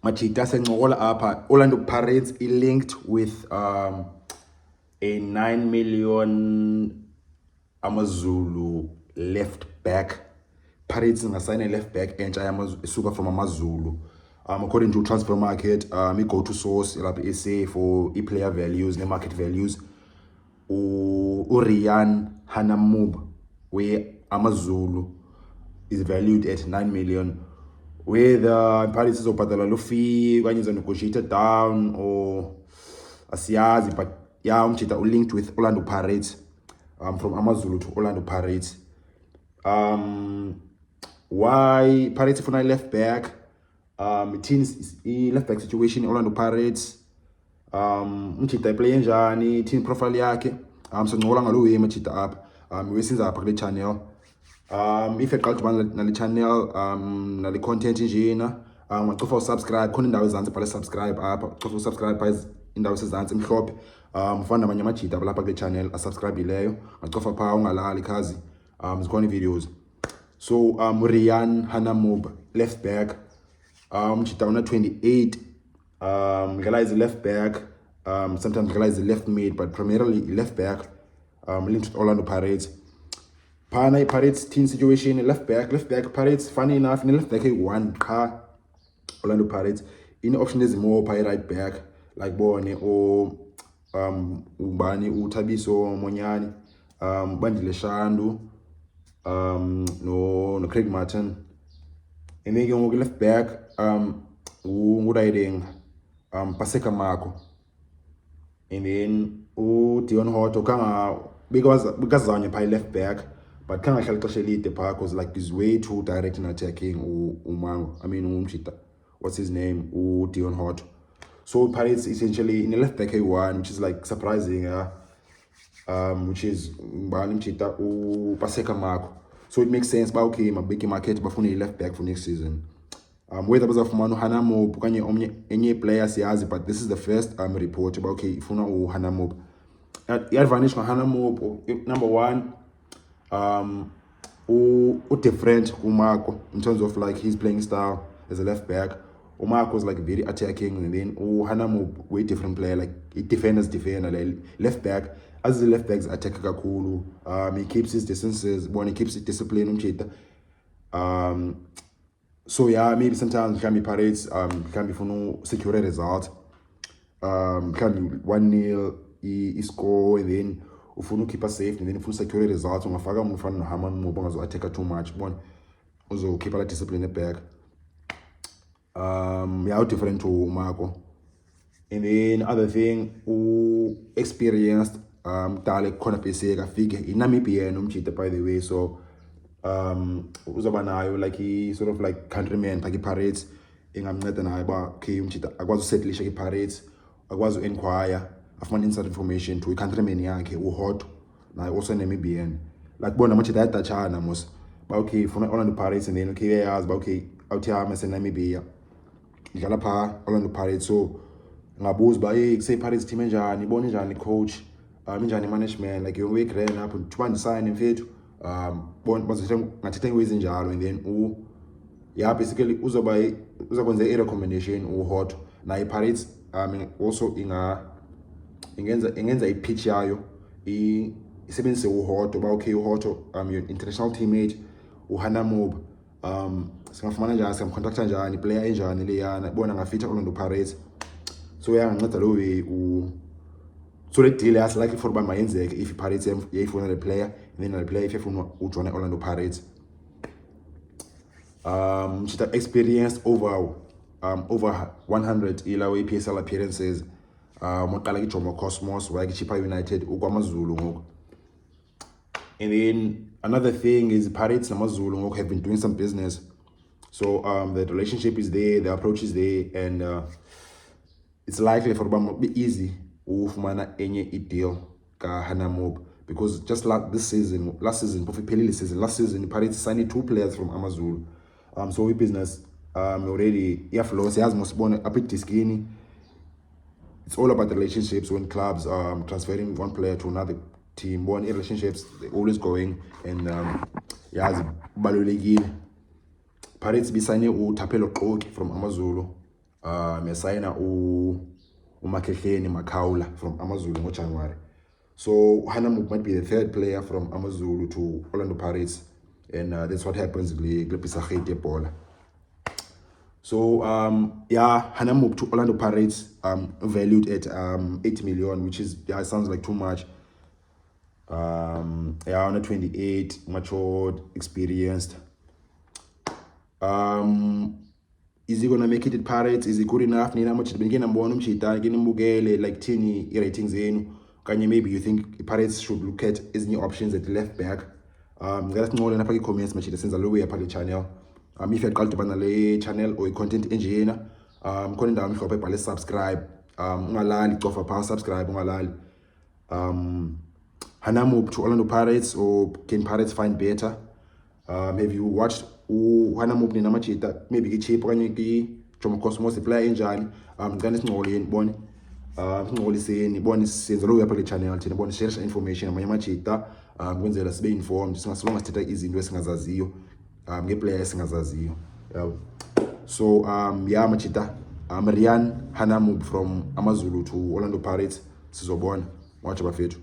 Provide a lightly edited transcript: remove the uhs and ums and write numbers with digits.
Machita sencokola apha Orlando Pirates linked with a 9 million AmaZulu left back. Pirates ngasayina left back entsha isuka from AmaZulu. According to transfer market, go to source lapha SA for player values ne market values. Riaan Hanamub we AmaZulu is valued at 9 million. Whether Pirates izobhadala lo fee kanye negotiated down or asiyazi, but yeah, umjita linked with Orlando Pirates from AmaZulu to Orlando Pirates. Why Pirates ifuna left back? Teams left back situation Orlando Pirates. Umjita play njani, team profile yakhe. So ngola ngalo way machita up. Wesinza apha kule channel. If eqala ukubana nale channel nale content njena ngocofa usubscribe khona indawo ezantsi bhala subscribe apha cofa usubscribe pha indawo ezantsi emhlophe ufana namanye amajita lapha kule channel asubscribe-ileyo ngocofa pha ungalali khazi zikhona videos. So Riaan Hanamub left back umjita una 28 ngala is left back sometimes ngala is left mid but primarily left back linked to Orlando Pirates. Pana Pirates team situation left back Pirates funny enough in left back one car Orlando Pirates in option is more pay right back like Bone or Ubani Utabiso Monyani Bandile Shandu no Craig Martin and then you left back Udiding Paseka Marco and then Dion Hot Kanga because on your pie left back. But kind of helpfully the park was like this way too direct in attacking what's his name? Dion Hot. So Pirates essentially in the left back one, which is like surprising, which is Paseka Marco. So it makes sense, but okay, my big market but for left back for next season. Whether was of Manu Hanamub, any player siyazi, but this is the first report about okay, if Hanamub. The advantage of Hanamub, number one. Different Marco in terms of like his playing style as a left back. Marco was like very attacking, and then Hanamub way different player, like defender like left back. As the left backs attack kakulu, he keeps his distances, when he keeps his discipline. So yeah, maybe sometimes can be Pirates, can be for no secure result. Can be 1-0, he score and then ufuna keep us safe and then ufuna secure results ungafaka umuntu ufana noHanamub ongazo attack too much bona uzo keep la discipline back. Yeah, different to Marco. And then other thing experienced dale khona bese kafike iNamibian umjita by the way, so uzoba nayo like he sort of like countryman paki Pirates engamnceda naye ba okay umjita akwazi usettlisha iPirates akwazi uenquire afumana inside information to i-countryman yakhe uHot naye also Namibian like bona manje dayadachana mos ba okay funa Orlando Pirates and then okay yazi ba okay out here mase Namibia idlala pha Orlando Pirates. So ngabuza ba hey say Pirates team enjani ibona njani coach injani management like your week ran up to sign mfethu bona bazothe ngathethe ngwezi njalo and then yeah basically uzokwenza i-recommendation uHot na iPirates also ingenza i-pitch yayo isebenzise uHot ba okay uHot your international teammate uHanamub singafumana njani singamcontacta njani player enjani leyana bona ngafitha Orlando Pirates. So yanganceda lo way so le deal as likely for by mayenzeke if iPirates yayifuna le player and then the player if yafuna ujoina Orlando Pirates. She's experienced over 100 ilawe PSL appearances. Moqala ke Jomo Cosmos wa ke Chippa United ukwamaZulu ngoku. And then another thing is Pirates namaZulu ngoku have been doing some business. So the relationship is there, the approach is there, and it's likely for them to be easy ufumana enye deal ka Hanamub because just like last season, last season Pirates signed 2 players from AmaZulu. So we business already iyaflow siyazi mosibone apha idiskini. It's all about the relationships when clubs transferring one player to another team. One relationships they're always going and yazi balulekile. Pirates bisane uThapelo Qoki from AmaZulu yasayina uMakhehleni Makaula from AmaZulu ngoJanuary. So Hanamub might be the third player from AmaZulu to Orlando Pirates, and that's what happens with Bola. So yeah, Hanamub to Orlando Pirates valued at 8 million, which is, yeah, it sounds like too much. Yeah, under 28, matured, experienced. Is he gonna make it at Pirates? Is he good enough? Nina much like tini ratings in. Maybe you think Pirates should look at his new options at left back. Let know in the comments much since a low way channel. If you had called the channel or content engineer, calling down for subscribe. Subscribe. Hanamub to Orlando Pirates, or can Pirates find better? Have you watched Hanamub Nina Machita? Maybe get cheap or anything. Cosmos player enjani. Ganis Noli Bonnie. Ngoli saying Bonnie sends a low Apple channel to the Bonnie shares information. My Machita, when they're being informed, as long as Teta is investing as a zio, get players as a zio. So, yeah, Machita. Riaan Hanamub from AmaZulu to Orlando Pirates. This is Obon. Watch about it.